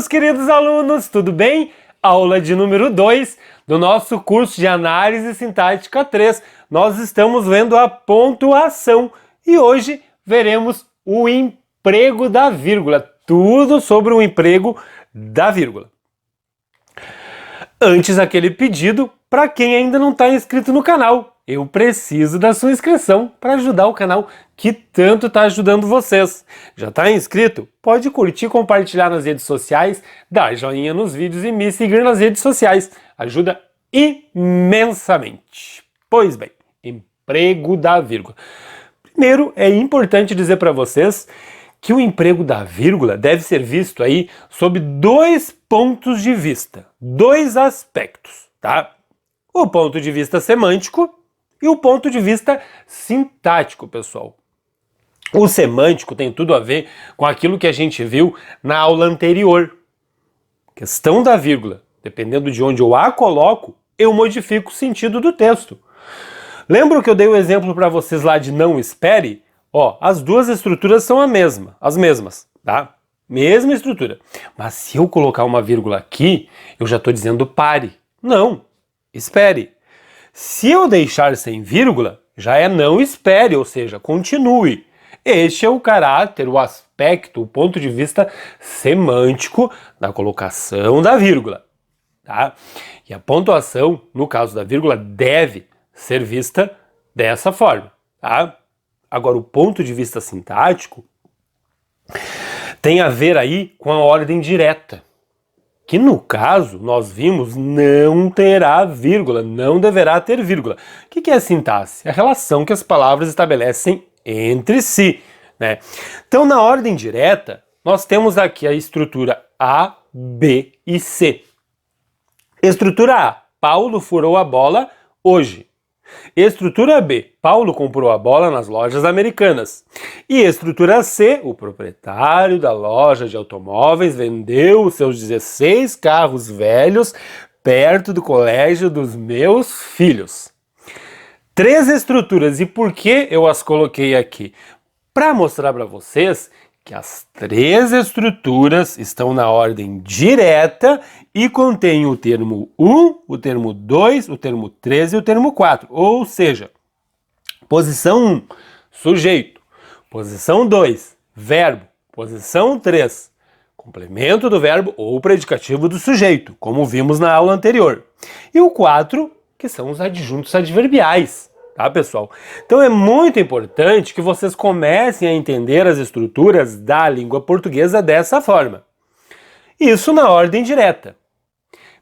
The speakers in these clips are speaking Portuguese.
meus queridos alunos, tudo bem? Aula de número 2 do nosso curso de Análise Sintática 3. Nós estamos vendo a pontuação e hoje veremos o emprego da vírgula, tudo sobre o emprego da vírgula. Antes, aquele pedido para quem ainda não está inscrito no canal. Eu preciso da sua inscrição para ajudar o canal que tanto está ajudando vocês. Já está inscrito? Pode curtir, compartilhar nas redes sociais, dar joinha nos vídeos e me seguir nas redes sociais. Ajuda imensamente. Pois bem, emprego da vírgula. Primeiro, é importante dizer para vocês que o emprego da vírgula deve ser visto aí sob dois pontos de vista, dois aspectos, tá? O ponto de vista semântico e o ponto de vista sintático, pessoal. O semântico tem tudo a ver com aquilo que a gente viu na aula anterior. Questão da vírgula. Dependendo de onde eu a coloco, eu modifico o sentido do texto. Lembra que eu dei o exemplo para vocês lá de não espere? Ó, as duas estruturas são as mesmas, tá? Mesma estrutura. Mas se eu colocar uma vírgula aqui, eu já estou dizendo pare. Não, espere. Se eu deixar sem vírgula, já é não espere, ou seja, continue. Este é o caráter, o aspecto, o ponto de vista semântico da colocação da vírgula, tá? E a pontuação, no caso da vírgula, deve ser vista dessa forma, tá? Agora, o ponto de vista sintático tem a ver aí com a ordem direta, que no caso, nós vimos, não terá vírgula, não deverá ter vírgula. O que é a sintaxe? É a relação que as palavras estabelecem entre si, né? Então, na ordem direta, nós temos aqui a estrutura A, B e C. Estrutura A, Paulo furou a bola hoje. Estrutura B, Paulo comprou a bola nas lojas americanas. E estrutura C, o proprietário da loja de automóveis vendeu os seus 16 carros velhos perto do colégio dos meus filhos. Três estruturas, e por que eu as coloquei aqui? Para mostrar para vocês que as três estruturas estão na ordem direta e contêm o termo 1, o termo 2, o termo 3 e o termo 4. Ou seja, posição 1, sujeito. Posição 2, verbo. Posição 3, complemento do verbo ou predicativo do sujeito, como vimos na aula anterior. E o 4, que são os adjuntos adverbiais. Tá, pessoal? Então é muito importante que vocês comecem a entender as estruturas da língua portuguesa dessa forma. Isso na ordem direta.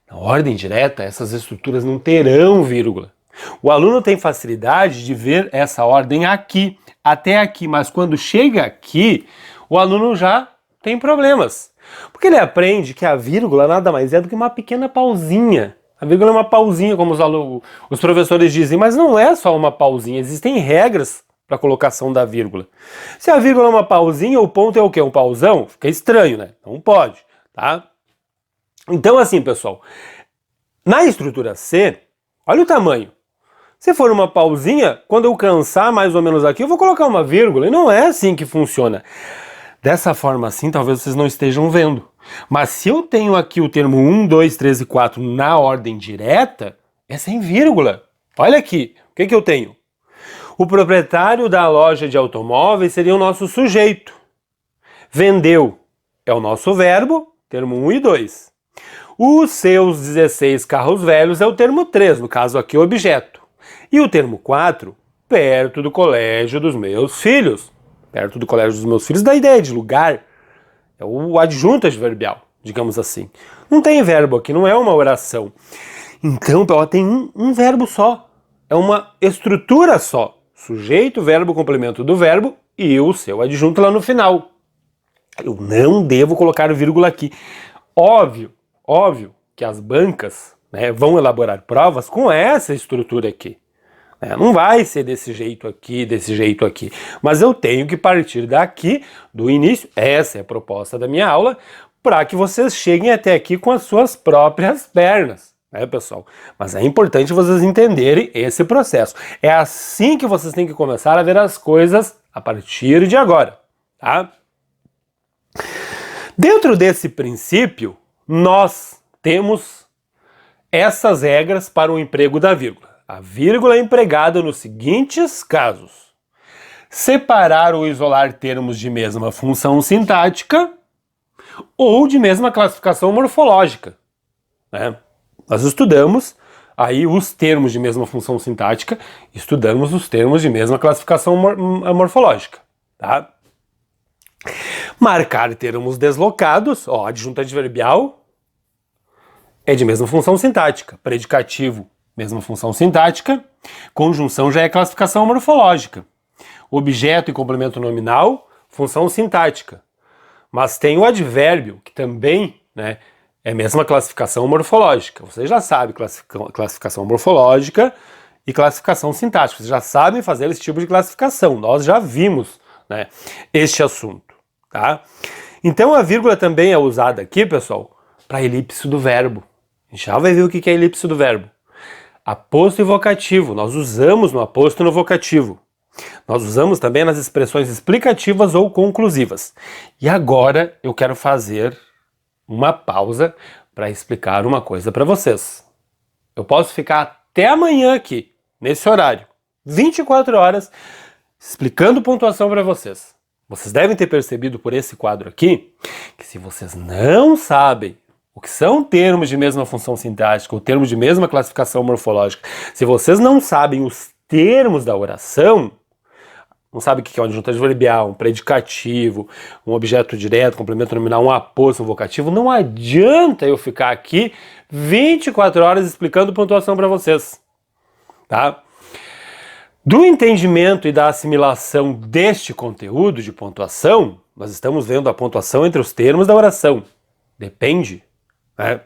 Na ordem direta, essas estruturas não terão vírgula. O aluno tem facilidade de ver essa ordem aqui, até aqui, mas quando chega aqui, o aluno já tem problemas. Porque ele aprende que a vírgula nada mais é do que uma pequena pausinha. A vírgula é uma pausinha, como os professores dizem, mas não é só uma pausinha, existem regras para a colocação da vírgula. Se a vírgula é uma pausinha, o ponto é o quê? Um pausão? Fica estranho, né? Não pode, tá? Então assim, pessoal, na estrutura C, olha o tamanho. Se for uma pausinha, quando eu cansar mais ou menos aqui, eu vou colocar uma vírgula, e não é assim que funciona. Dessa forma assim, talvez vocês não estejam vendo. Mas se eu tenho aqui o termo 1, 2, 3 e 4 na ordem direta, é sem vírgula. Olha aqui, o que eu tenho? O proprietário da loja de automóveis seria o nosso sujeito. Vendeu é o nosso verbo, termo 1 e 2. Os seus 16 carros velhos é o termo 3, no caso aqui o objeto. E o termo 4, perto do colégio dos meus filhos. Perto do colégio dos meus filhos, dá ideia de lugar. É o adjunto adverbial, digamos assim. Não tem verbo aqui, não é uma oração. Então, ela tem um verbo só. É uma estrutura só. Sujeito, verbo, complemento do verbo e o seu adjunto lá no final. Eu não devo colocar vírgula aqui. Óbvio que as bancas, né, vão elaborar provas com essa estrutura aqui. Não vai ser desse jeito aqui, mas eu tenho que partir daqui, do início, essa é a proposta da minha aula, para que vocês cheguem até aqui com as suas próprias pernas, né, pessoal? Mas é importante vocês entenderem esse processo. É assim que vocês têm que começar a ver as coisas a partir de agora, tá? Dentro desse princípio, nós temos essas regras para o emprego da vírgula. A vírgula é empregada nos seguintes casos: separar ou isolar termos de mesma função sintática ou de mesma classificação morfológica, né? Nós estudamos aí os termos de mesma função sintática, estudamos os termos de mesma classificação morfológica, tá? Marcar termos deslocados, ó, adjunto adverbial é de mesma função sintática, predicativo, mesma função sintática, conjunção já é classificação morfológica, objeto e complemento nominal, função sintática, mas tem o advérbio, que também, né, é a mesma classificação morfológica. Você já sabe classificação morfológica e classificação sintática, vocês já sabem fazer esse tipo de classificação, nós já vimos, né, este assunto, tá? Então a vírgula também é usada aqui, pessoal, para elipse do verbo. A gente já vai ver o que é elipse do verbo. Aposto e vocativo, nós usamos no aposto e no vocativo. Nós usamos também nas expressões explicativas ou conclusivas. E agora eu quero fazer uma pausa para explicar uma coisa para vocês. Eu posso ficar até amanhã aqui, nesse horário, 24 horas, explicando pontuação para vocês. Vocês devem ter percebido por esse quadro aqui, que se vocês não sabem o que são termos de mesma função sintática ou termos de mesma classificação morfológica, se vocês não sabem os termos da oração, não sabe o que é um adjunto adverbial, um predicativo, um objeto direto, complemento nominal, um aposto, um vocativo, não adianta eu ficar aqui 24 horas explicando pontuação para vocês, tá? Do entendimento e da assimilação deste conteúdo de pontuação, nós estamos vendo a pontuação entre os termos da oração. Depende, né,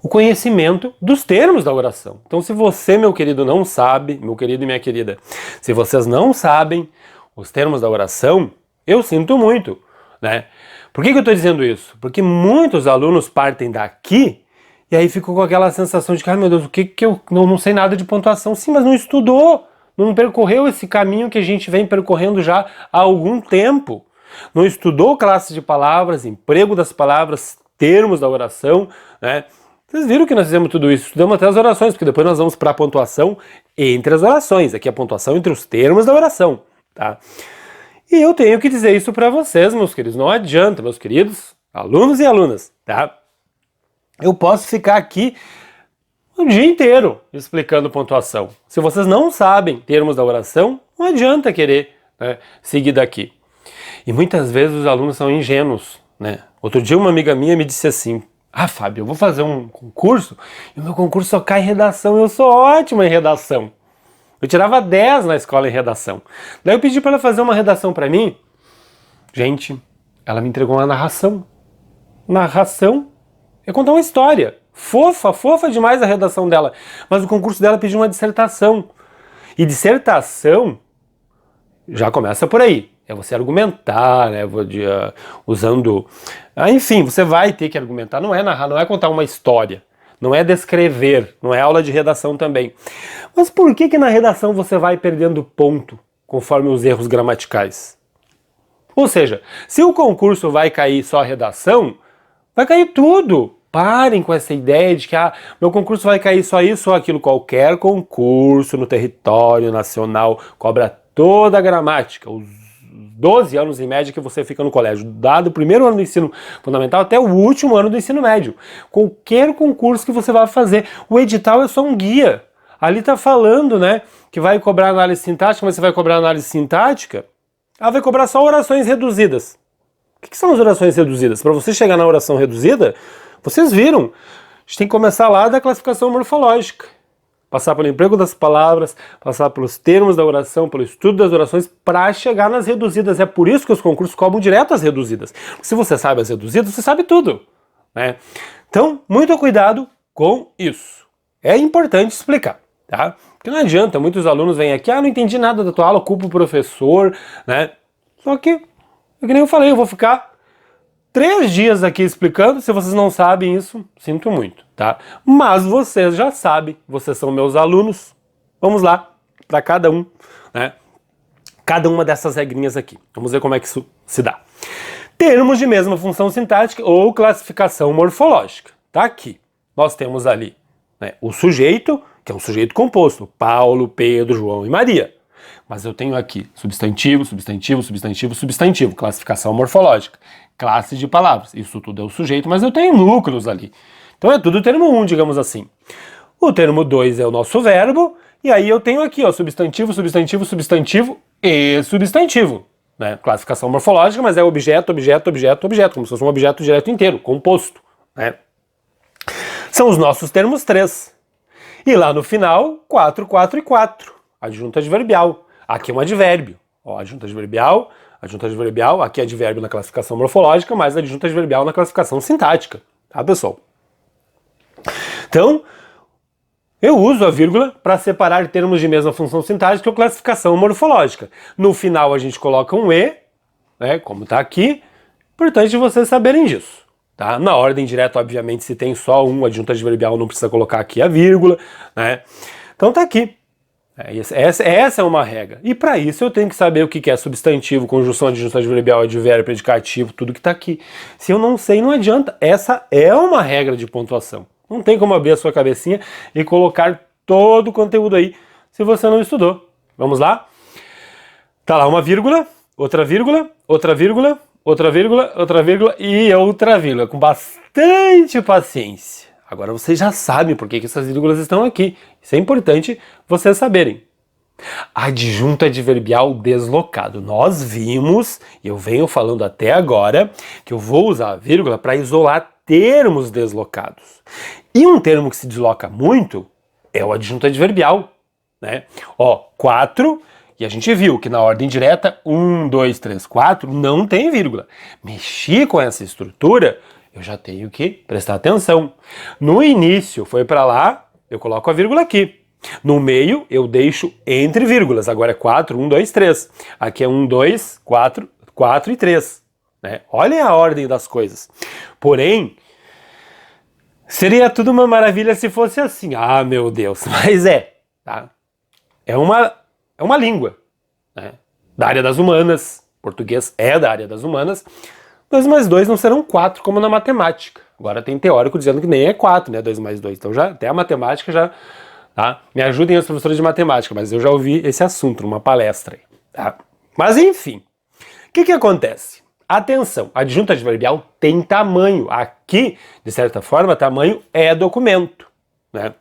o conhecimento dos termos da oração. Então, se você, meu querido, não sabe, meu querido e minha querida, se vocês não sabem os termos da oração, eu sinto muito, né? Por que eu estou dizendo isso? Porque muitos alunos partem daqui e aí ficam com aquela sensação de que, ai meu Deus, o que eu não sei nada de pontuação? Sim, mas não estudou, não percorreu esse caminho que a gente vem percorrendo já há algum tempo. Não estudou classe de palavras, emprego das palavras, termos da oração, né? Vocês viram que nós fizemos tudo isso, estudamos até as orações, porque depois nós vamos para a pontuação entre as orações. Aqui a pontuação entre os termos da oração, tá? E eu tenho que dizer isso para vocês, meus queridos. Não adianta, meus queridos alunos e alunas, tá? Eu posso ficar aqui o dia inteiro explicando pontuação. Se vocês não sabem termos da oração, não adianta querer, né, seguir daqui. E muitas vezes os alunos são ingênuos, né? Outro dia uma amiga minha me disse assim: ah, Fábio, eu vou fazer um concurso e o meu concurso só cai em redação, eu sou ótima em redação. Eu tirava 10 na escola em redação. Daí eu pedi para ela fazer uma redação para mim. Gente, ela me entregou uma narração. Narração é contar uma história. Fofa demais a redação dela. Mas o concurso dela pediu uma dissertação. E dissertação já começa por aí. É você argumentar, né, usando... enfim, você vai ter que argumentar, não é narrar, não é contar uma história, não é descrever, não é aula de redação também. Mas por que na redação você vai perdendo ponto conforme os erros gramaticais? Ou seja, se o concurso vai cair só a redação, vai cair tudo. Parem com essa ideia de que meu concurso vai cair só isso ou aquilo. Qualquer concurso no território nacional cobra toda a gramática, os 12 anos em média que você fica no colégio, dado o primeiro ano do ensino fundamental até o último ano do ensino médio. Qualquer concurso que você vai fazer, o edital é só um guia. Ali está falando, né, que vai cobrar análise sintática, mas você vai cobrar análise sintática, vai cobrar só orações reduzidas. O que são as orações reduzidas? Para você chegar na oração reduzida, vocês viram, a gente tem que começar lá da classificação morfológica. Passar pelo emprego das palavras, passar pelos termos da oração, pelo estudo das orações, para chegar nas reduzidas. É por isso que os concursos cobram direto as reduzidas. Se você sabe as reduzidas, você sabe tudo, né? Então, muito cuidado com isso. É importante explicar, tá? Porque não adianta, muitos alunos vêm aqui, não entendi nada da tua aula, culpa o professor, né? Só que nem eu falei, eu vou ficar 3 dias aqui explicando. Se vocês não sabem isso, sinto muito, tá? Mas vocês já sabem, vocês são meus alunos. Vamos lá, para cada um, né? Cada uma dessas regrinhas aqui. Vamos ver como é que isso se dá. Termos de mesma função sintática ou classificação morfológica. Tá aqui. Nós temos ali, né, o sujeito, que é um sujeito composto, Paulo, Pedro, João e Maria. Mas eu tenho aqui substantivo, substantivo, substantivo, substantivo, classificação morfológica, classe de palavras. Isso tudo é o sujeito, mas eu tenho núcleos ali. Então é tudo termo 1, digamos assim. O termo 2 é o nosso verbo, e aí eu tenho aqui, ó, substantivo, substantivo, substantivo e substantivo. Né? Classificação morfológica, mas é objeto, objeto, objeto, objeto, como se fosse um objeto direto inteiro, composto. Né? São os nossos termos 3. E lá no final, 4, 4 e 4. Adjunto adverbial. Aqui é um advérbio. Ó, adjunto adverbial, aqui é advérbio na classificação morfológica, mais adjunto adverbial na classificação sintática. Tá, pessoal? Então, eu uso a vírgula para separar termos de mesma função sintática ou classificação morfológica. No final a gente coloca um E, né, como está aqui. Importante vocês saberem disso. Tá? Na ordem direta, obviamente, se tem só um adjunto adverbial, não precisa colocar aqui a vírgula. Né? Então tá aqui. Essa é uma regra. E para isso eu tenho que saber o que é substantivo, conjunção, adjunto adverbial, advérbio, predicativo, tudo que está aqui. Se eu não sei, não adianta. Essa é uma regra de pontuação. Não tem como abrir a sua cabecinha e colocar todo o conteúdo aí se você não estudou. Vamos lá? Tá lá uma vírgula, outra vírgula, outra vírgula, outra vírgula, outra vírgula e outra vírgula. Com bastante paciência. Agora vocês já sabem por que essas vírgulas estão aqui. Isso é importante vocês saberem. Adjunto adverbial deslocado. Nós vimos, e eu venho falando até agora, que eu vou usar a vírgula para isolar termos deslocados. E um termo que se desloca muito é o adjunto adverbial. Né? Ó, 4, e a gente viu que na ordem direta, 1, 2, 3, 4, não tem vírgula. Mexi com essa estrutura, eu já tenho que prestar atenção. No início, foi para lá, eu coloco a vírgula aqui. No meio, eu deixo entre vírgulas. Agora é 4, 1, 2, 3. Aqui é 1, 2, 4, 4 e 3. Né? Olhem a ordem das coisas. Porém, seria tudo uma maravilha se fosse assim. Ah, meu Deus. Mas tá? É uma língua. Né? Da área das humanas. Português é da área das humanas. 2 mais 2 não serão 4 como na matemática. Agora tem teórico dizendo que nem é 4, né? 2 mais 2. Então já até a matemática já... Tá? Me ajudem os professores de matemática, mas eu já ouvi esse assunto numa palestra aí. Tá? Mas enfim, o que acontece? Atenção, adjunto adverbial tem tamanho. Aqui, de certa forma, tamanho é documento. Né?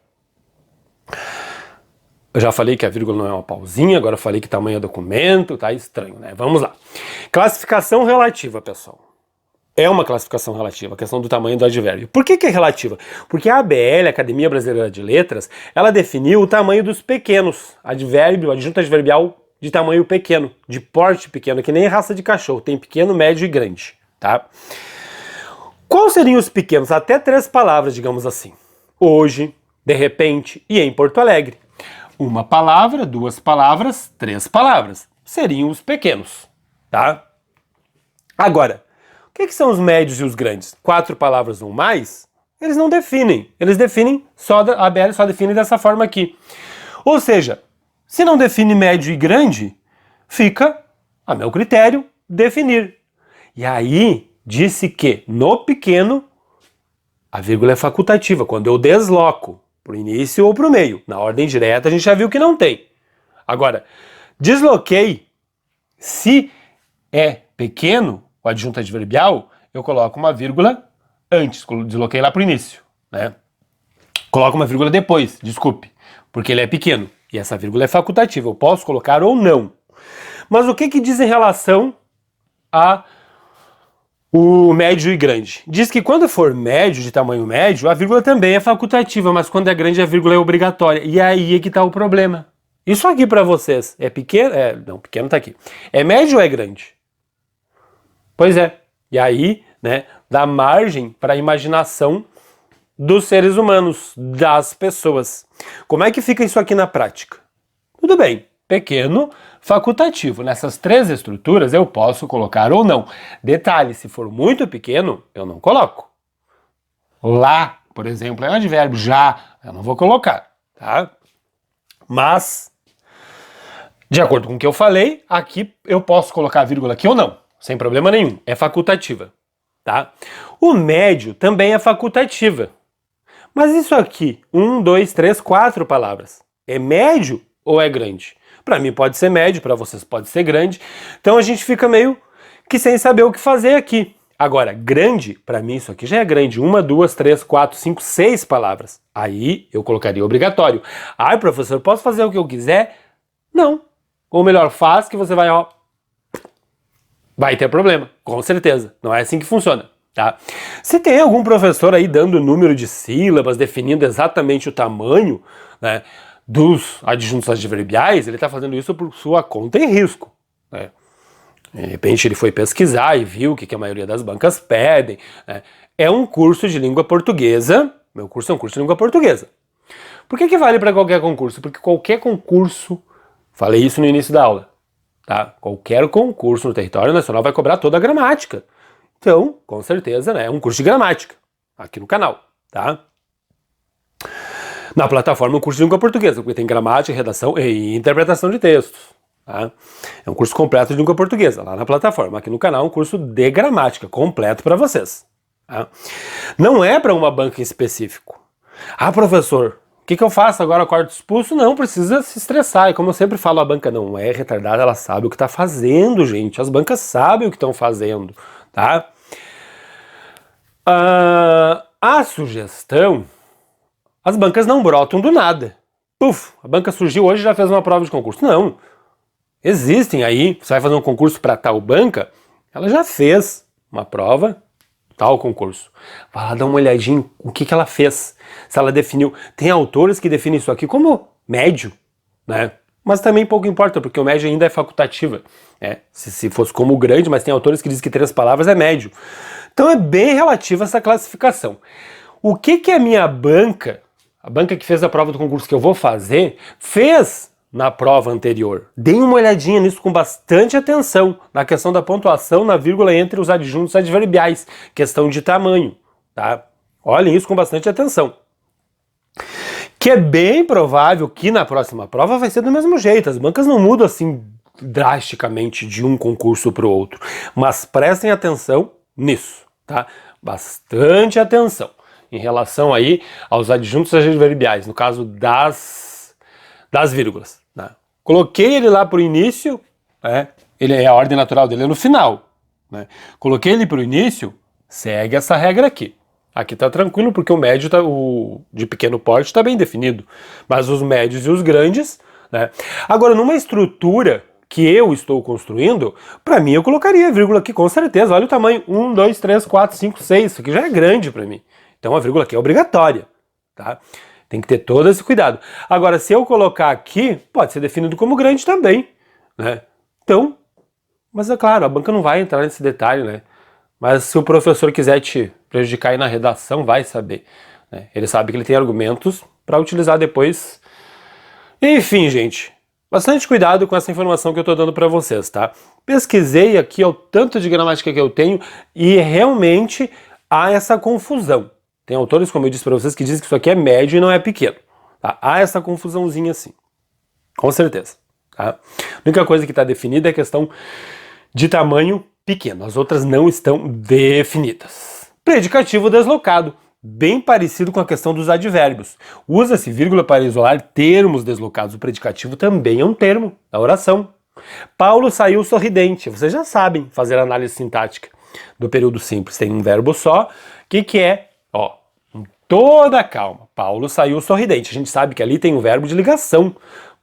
Eu já falei que a vírgula não é uma pausinha, agora eu falei que tamanho é documento, tá estranho, né? Vamos lá. Classificação relativa, pessoal. É uma classificação relativa, a questão do tamanho do advérbio. Por que é relativa? Porque a ABL, Academia Brasileira de Letras, ela definiu o tamanho dos pequenos. Advérbio, adjunto adverbial de tamanho pequeno, de porte pequeno, que nem raça de cachorro. Tem pequeno, médio e grande, tá? Quais seriam os pequenos? Até 3 palavras, digamos assim. Hoje, de repente e em Porto Alegre. 1 palavra, 2 palavras, 3 palavras. Seriam os pequenos, tá? Agora, o que são os médios e os grandes? 4 palavras ou mais? Eles não definem. Eles definem, a ABL só define dessa forma aqui. Ou seja, se não define médio e grande, fica, a meu critério, definir. E aí, disse que no pequeno, a vírgula é facultativa, quando eu desloco para o início ou para o meio. Na ordem direta, a gente já viu que não tem. Agora, desloquei, se é pequeno, o adjunto adverbial, eu coloco uma vírgula antes, desloquei lá para o início, né? Coloco uma vírgula depois, desculpe, porque ele é pequeno, e essa vírgula é facultativa, eu posso colocar ou não. Mas o que diz em relação a o médio e grande? Diz que quando for médio, de tamanho médio, a vírgula também é facultativa, mas quando é grande, a vírgula é obrigatória, e aí é que está o problema. Isso aqui para vocês é pequeno? Não, pequeno está aqui. É médio ou é grande? Pois é, e aí, né, dá margem para a imaginação dos seres humanos, das pessoas. Como é que fica isso aqui na prática? Tudo bem, pequeno, facultativo. Nessas 3 estruturas eu posso colocar ou não. Detalhe, se for muito pequeno, eu não coloco. Lá, por exemplo, é um advérbio, já, eu não vou colocar, tá? Mas, de acordo com o que eu falei, aqui eu posso colocar a vírgula aqui ou não. sem problema nenhum, é facultativa, tá? O médio também é facultativa. Mas isso aqui, 1, 2, 3, 4 palavras, é médio ou é grande? Para mim pode ser médio, para vocês pode ser grande, então a gente fica meio que sem saber o que fazer aqui. Agora, grande, para mim isso aqui já é grande, 1, 2, 3, 4, 5, 6 palavras. Aí eu colocaria obrigatório. Ai, professor, posso fazer o que eu quiser? Não. Ou melhor, faz que você vai ter problema, com certeza. Não é assim que funciona, tá? Se tem algum professor aí dando número de sílabas, definindo exatamente o tamanho, né, dos adjuntos adverbiais, ele está fazendo isso por sua conta e risco, né? De repente ele foi pesquisar e viu o que a maioria das bancas pedem, né? É um curso de língua portuguesa, meu curso é um curso de língua portuguesa. Por que vale para qualquer concurso? Porque qualquer concurso, falei isso no início da aula, tá? Qualquer concurso no território nacional vai cobrar toda a gramática. Então, com certeza, né, é um curso de gramática, aqui no canal, tá? Na plataforma, um curso de língua portuguesa, porque tem gramática, redação e interpretação de textos. Tá? É um curso completo de língua portuguesa, lá na plataforma. Aqui no canal, um curso de gramática, completo para vocês. Tá? Não é para uma banca em específico. Ah, professor, o que eu faço agora, quarto expulso? Não precisa se estressar. E como eu sempre falo, a banca não é retardada, ela sabe o que está fazendo, gente. As bancas sabem o que estão fazendo, tá? A sugestão, as bancas não brotam do nada. Puf, a banca surgiu hoje e já fez uma prova de concurso. Não. Existem aí, você vai fazer um concurso para tal banca, ela já fez uma prova, tal concurso. Vai lá dar uma olhadinha o que ela fez, se ela definiu. Tem autores que definem isso aqui como médio, né? Mas também pouco importa, porque o médio ainda é facultativa. Né? Se fosse como grande, mas tem autores que dizem que 3 palavras é médio. Então é bem relativa essa classificação. O que a minha banca, a banca que fez a prova do concurso que eu vou fazer, fez na prova anterior? Deem uma olhadinha nisso com bastante atenção, na questão da pontuação, na vírgula entre os adjuntos adverbiais, questão de tamanho, tá? Olhem isso com bastante atenção. Que é bem provável que na próxima prova vai ser do mesmo jeito, as bancas não mudam assim drasticamente de um concurso para o outro, mas prestem atenção nisso, tá? Bastante atenção em relação aí aos adjuntos adverbiais, no caso das vírgulas. Né? Coloquei ele lá para o início, né? Ele é a ordem natural dele é no final. Né? Coloquei ele para o início, segue essa regra aqui. Aqui está tranquilo porque o médio, o de pequeno porte está bem definido, mas os médios e os grandes, né? Agora, numa estrutura que eu estou construindo, para mim eu colocaria a vírgula aqui com certeza. Olha o tamanho, 1, 2, 3, 4, 5, 6, isso aqui já é grande para mim. Então a vírgula aqui é obrigatória, tá? Tem que ter todo esse cuidado. Agora, se eu colocar aqui, pode ser definido como grande também, né? Então, mas é claro, a banca não vai entrar nesse detalhe, né? Mas se o professor quiser te prejudicar aí na redação, vai saber. Né? Ele sabe que ele tem argumentos para utilizar depois. Enfim, gente, bastante cuidado com essa informação que eu estou dando para vocês, tá? Pesquisei aqui o tanto de gramática que eu tenho e realmente há essa confusão. Tem autores, como eu disse para vocês, que dizem que isso aqui é médio e não é pequeno. Tá? Há essa confusãozinha assim, com certeza. Tá? A única coisa que está definida é a questão de tamanho pequeno, as outras não estão definidas. Predicativo deslocado, bem parecido com a questão dos advérbios. Usa-se vírgula para isolar termos deslocados. O predicativo também é um termo da oração. Paulo saiu sorridente. Vocês já sabem fazer análise sintática do período simples. Tem um verbo só. O que é? Ó, com toda calma. Paulo saiu sorridente. A gente sabe que ali tem um verbo de ligação.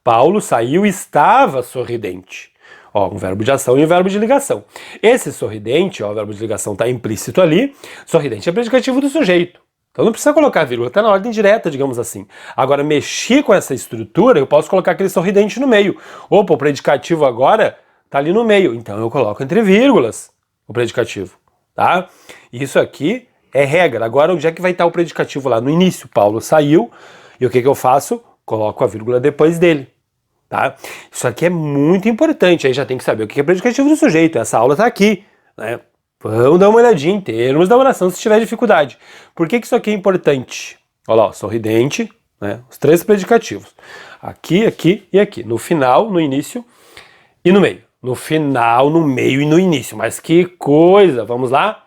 Paulo saiu e estava sorridente. Ó, um verbo de ação e um verbo de ligação. Esse sorridente, ó, o verbo de ligação está implícito ali. Sorridente é predicativo do sujeito. Então não precisa colocar vírgula, está na ordem direta, digamos assim. Agora, mexer com essa estrutura, eu posso colocar aquele sorridente no meio. Opa, o predicativo agora está ali no meio. Então eu coloco entre vírgulas o predicativo, tá? Isso aqui é regra. Agora, onde é que vai estar o predicativo lá? No início, Paulo saiu, e o que eu faço? Coloco a vírgula depois dele. Tá? Isso aqui é muito importante, aí já tem que saber o que é predicativo do sujeito, essa aula está aqui, né? Vamos dar uma olhadinha em termos da oração se tiver dificuldade. Por que isso aqui é importante? Olha lá, ó, sorridente, né? Os 3 predicativos, aqui, aqui e aqui, no final, no início e no meio. no final, no meio e no início. Mas que coisa! Vamos lá?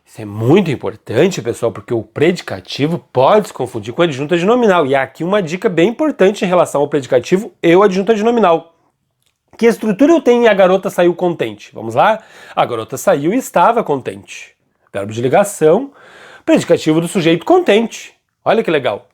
Isso é muito importante, pessoal, porque o predicativo pode se confundir com a adjunta adnominal. E aqui uma dica bem importante em relação ao predicativo e a adjunta adnominal. Que estrutura eu tenho e a garota saiu contente? Vamos lá? A garota saiu e estava contente. Verbo de ligação, predicativo do sujeito contente. Olha que legal.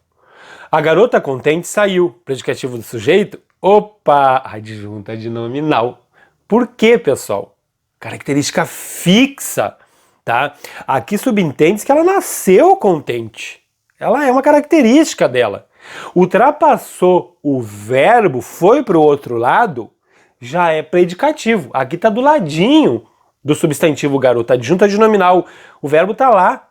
A garota contente saiu. Predicativo do sujeito, opa, adjunta adnominal. Por quê, pessoal? Característica fixa, tá? Aqui subentende-se que ela nasceu contente. Ela é uma característica dela. Ultrapassou o verbo, foi para o outro lado, já é predicativo. Aqui está do ladinho do substantivo garota, adjunta adnominal. O verbo está lá,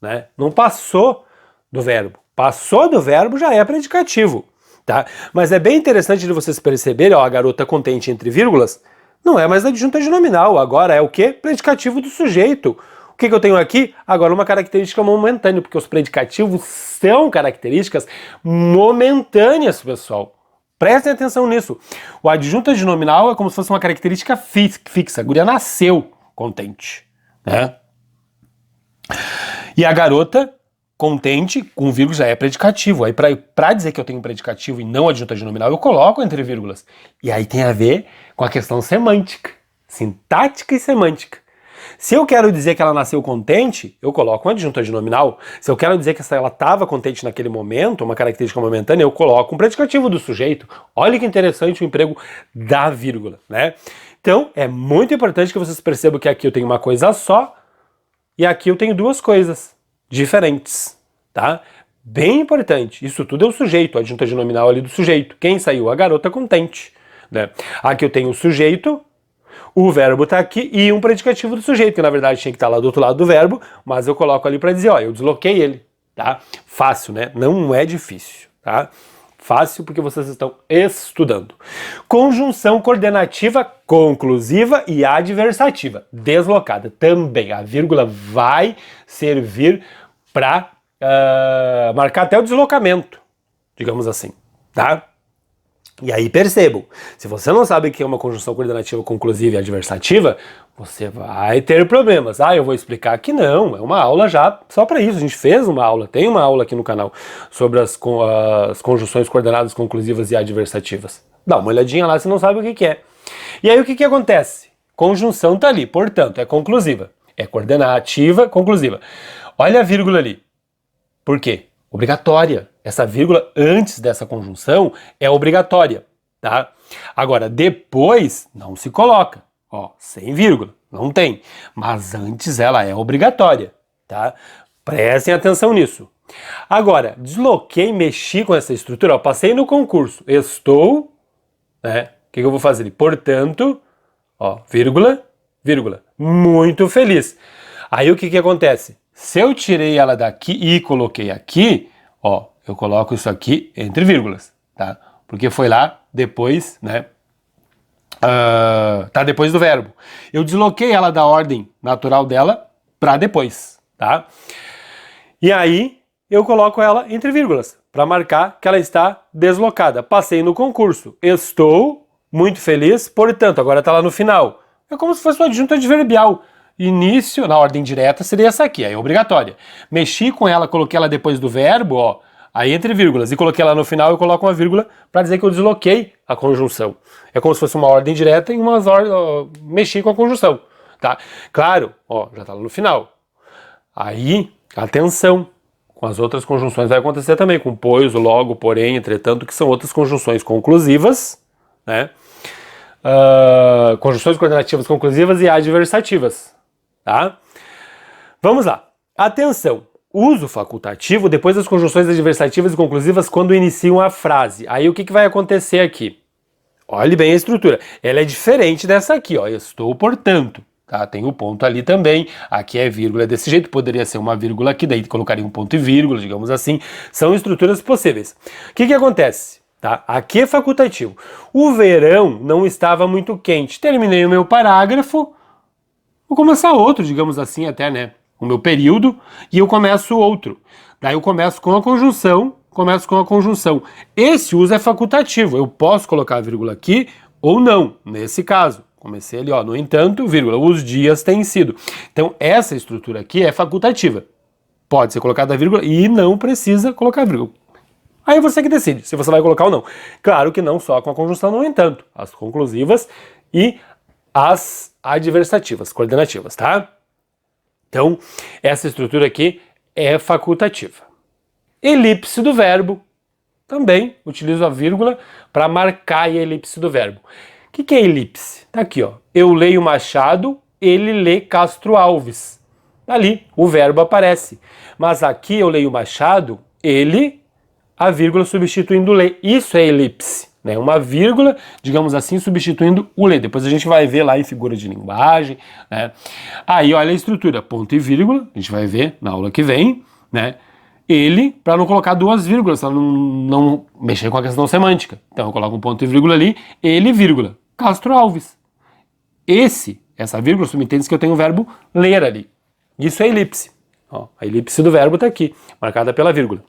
né? Não passou do verbo. Passou do verbo, já é predicativo, tá? Mas é bem interessante de vocês perceberem, ó, a garota contente entre vírgulas, não é mais adjunta adnominal, agora é o quê? Predicativo do sujeito. O que eu tenho aqui? Agora uma característica momentânea, porque os predicativos são características momentâneas, pessoal. Prestem atenção nisso. O adjunto adnominal é como se fosse uma característica fixa. A guria nasceu contente, né? E a garota contente, com vírgula, já é predicativo. Aí, para dizer que eu tenho predicativo e não adjunto adnominal, eu coloco entre vírgulas. E aí tem a ver com a questão semântica, sintática e semântica. Se eu quero dizer que ela nasceu contente, eu coloco um adjunto adnominal. Se eu quero dizer que ela estava contente naquele momento, uma característica momentânea, eu coloco um predicativo do sujeito. Olha que interessante o emprego da vírgula, né? Então, é muito importante que vocês percebam que aqui eu tenho uma coisa só e aqui eu tenho duas coisas diferentes, tá? Bem importante. Isso tudo é o sujeito, a adjunta adnominal ali do sujeito. Quem saiu? A garota contente, né? Aqui eu tenho o sujeito, o verbo está aqui e um predicativo do sujeito, que na verdade tinha que estar lá do outro lado do verbo, mas eu coloco ali para dizer, ó, eu desloquei ele, tá? Fácil, né? Não é difícil, tá? Fácil porque vocês estão estudando. Conjunção coordenativa conclusiva e adversativa. Deslocada também. A vírgula vai servir para marcar até o deslocamento, digamos assim, tá? E aí percebam, se você não sabe o que é uma conjunção coordenativa conclusiva e adversativa, você vai ter problemas. Ah, eu vou explicar que não, é uma aula já só para isso. A gente fez uma aula, tem uma aula aqui no canal sobre as conjunções coordenadas conclusivas e adversativas. Dá uma olhadinha lá se não sabe o que é. E aí o que acontece? Conjunção tá ali, portanto, é conclusiva. É coordenativa, conclusiva. Olha a vírgula ali. Por quê? Obrigatória. Essa vírgula antes dessa conjunção é obrigatória, tá? Agora, depois não se coloca, ó, sem vírgula, não tem. Mas antes ela é obrigatória, tá? Prestem atenção nisso. Agora, desloquei, mexi com essa estrutura, ó, passei no concurso, estou, né? O que eu vou fazer ali? Portanto, ó, vírgula, vírgula, muito feliz. Aí o que acontece? Se eu tirei ela daqui e coloquei aqui, ó, eu coloco isso aqui entre vírgulas, tá? Porque foi lá depois, né? Tá depois do verbo. Eu desloquei ela da ordem natural dela para depois, tá? E aí eu coloco ela entre vírgulas para marcar que ela está deslocada. Passei no concurso. Estou muito feliz, portanto, agora está lá no final. É como se fosse uma adjunta adverbial. Início, na ordem direta, seria essa aqui, aí é obrigatória. Mexi com ela, coloquei ela depois do verbo, ó, aí entre vírgulas, e coloquei ela no final, eu coloco uma vírgula para dizer que eu desloquei a conjunção. É como se fosse uma ordem direta e mexi com a conjunção, tá? Claro, ó, já tá lá no final. Aí, atenção, com as outras conjunções vai acontecer também, com pois, o logo, porém, entretanto, que são outras conjunções conclusivas, né? Conjunções coordenativas conclusivas e adversativas, tá? Vamos lá. Atenção. Uso facultativo depois das conjunções adversativas e conclusivas quando iniciam a frase. Aí o que vai acontecer aqui? Olhe bem a estrutura. Ela é diferente dessa aqui, ó. Estou, portanto. Tá? Tem o ponto ali também. Aqui é vírgula desse jeito. Poderia ser uma vírgula aqui, daí colocaria um ponto e vírgula, digamos assim. São estruturas possíveis. O que acontece? Tá? Aqui é facultativo. O verão não estava muito quente. Terminei o meu parágrafo. Vou começar outro, digamos assim, até, né? O meu período, e eu começo outro. Daí eu começo com a conjunção, Esse uso é facultativo. Eu posso colocar a vírgula aqui, ou não, nesse caso. Comecei ali, ó, no entanto, vírgula, os dias têm sido. Então, essa estrutura aqui é facultativa. Pode ser colocada vírgula e não precisa colocar vírgula. Aí você que decide se você vai colocar ou não. Claro que não só com a conjunção no entanto, as conclusivas e as adversativas, coordenativas, tá? Então, essa estrutura aqui é facultativa. Elipse do verbo. Também utilizo a vírgula para marcar a elipse do verbo. O que é elipse? Tá aqui, ó. Eu leio Machado, ele lê Castro Alves. Ali, o verbo aparece. Mas aqui eu leio Machado, ele, a vírgula substituindo o lê. Isso é elipse, né? Uma vírgula, digamos assim, substituindo o lê. Depois a gente vai ver lá em figura de linguagem, né? Aí, olha a estrutura, ponto e vírgula, a gente vai ver na aula que vem, né? Ele, para não colocar duas vírgulas, para não mexer com a questão semântica. Então eu coloco um ponto e vírgula ali, ele, vírgula, Castro Alves. Essa vírgula subentende que eu tenho o verbo ler ali. Isso é elipse. Ó, a elipse do verbo está aqui, marcada pela vírgula.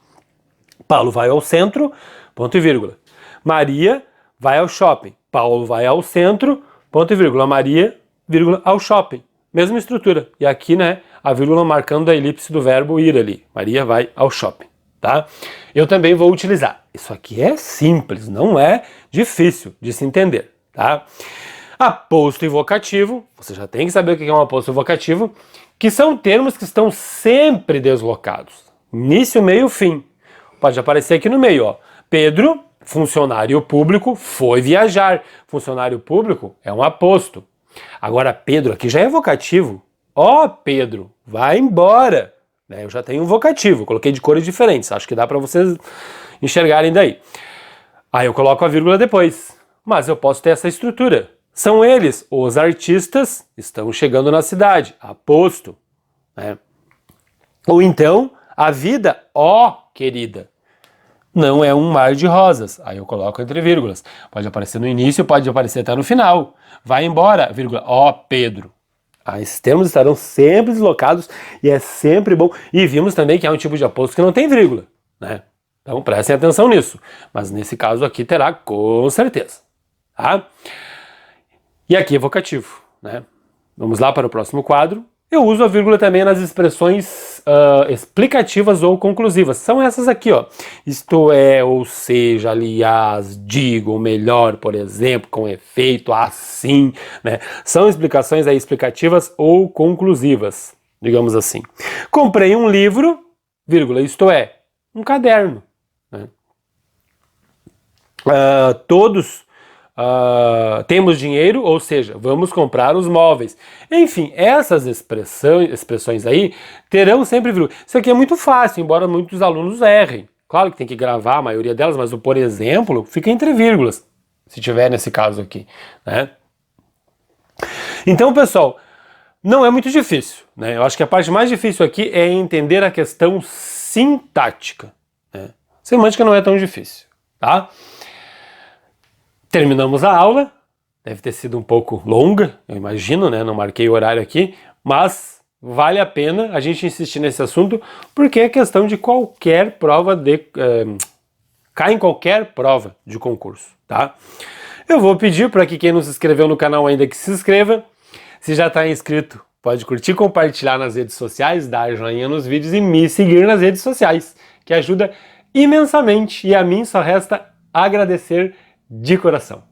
Paulo vai ao centro, ponto e vírgula. Maria vai ao shopping. Paulo vai ao centro, ponto e vírgula. Maria, vírgula, ao shopping. Mesma estrutura. E aqui, né, a vírgula marcando a elipse do verbo ir ali. Maria vai ao shopping, tá? Eu também vou utilizar. Isso aqui é simples, não é difícil de se entender, tá? Aposto e vocativo, você já tem que saber o que é um aposto e vocativo, que são termos que estão sempre deslocados. Início, meio, fim. Pode aparecer aqui no meio, ó. Pedro, funcionário público, foi viajar. Funcionário público é um aposto. Agora, Pedro aqui já é vocativo. Ó, Pedro, vai embora. Eu já tenho um vocativo, coloquei de cores diferentes. Acho que dá para vocês enxergarem daí. Aí eu coloco a vírgula depois. Mas eu posso ter essa estrutura. São eles, os artistas, estão chegando na cidade. Aposto. Né? Ou então, a vida, ó, querida, não é um mar de rosas. Aí eu coloco entre vírgulas. Pode aparecer no início, pode aparecer até no final. Vai embora, vírgula, ó, Pedro. Esses termos estarão sempre deslocados e é sempre bom. E vimos também que há um tipo de aposto que não tem vírgula, né? Então prestem atenção nisso. Mas nesse caso aqui terá com certeza, tá? E aqui é vocativo, né? Vamos lá para o próximo quadro. Eu uso a vírgula também nas expressões explicativas ou conclusivas. São essas aqui, ó. Isto é, ou seja, aliás, digo, ou melhor, por exemplo, com efeito, assim, né? São explicações aí explicativas ou conclusivas, digamos assim. Comprei um livro, vírgula, isto é, um caderno, né? Todos temos dinheiro, ou seja, vamos comprar os móveis. Enfim, essas expressões aí terão sempre vírgula. Isso aqui é muito fácil, embora muitos alunos errem. Claro que tem que gravar a maioria delas, mas o por exemplo fica entre vírgulas, se tiver nesse caso aqui, né? Então, pessoal, não é muito difícil, né? Eu acho que a parte mais difícil aqui é entender a questão sintática, né? Semântica não é tão difícil, tá? Terminamos a aula, deve ter sido um pouco longa, eu imagino, né? Não marquei o horário aqui, mas vale a pena a gente insistir nesse assunto, porque é questão de qualquer prova cai em qualquer prova de concurso, tá? Eu vou pedir para que quem não se inscreveu no canal ainda que se inscreva. Se já está inscrito, pode curtir, compartilhar nas redes sociais, dar joinha nos vídeos e me seguir nas redes sociais, que ajuda imensamente e a mim só resta agradecer de coração.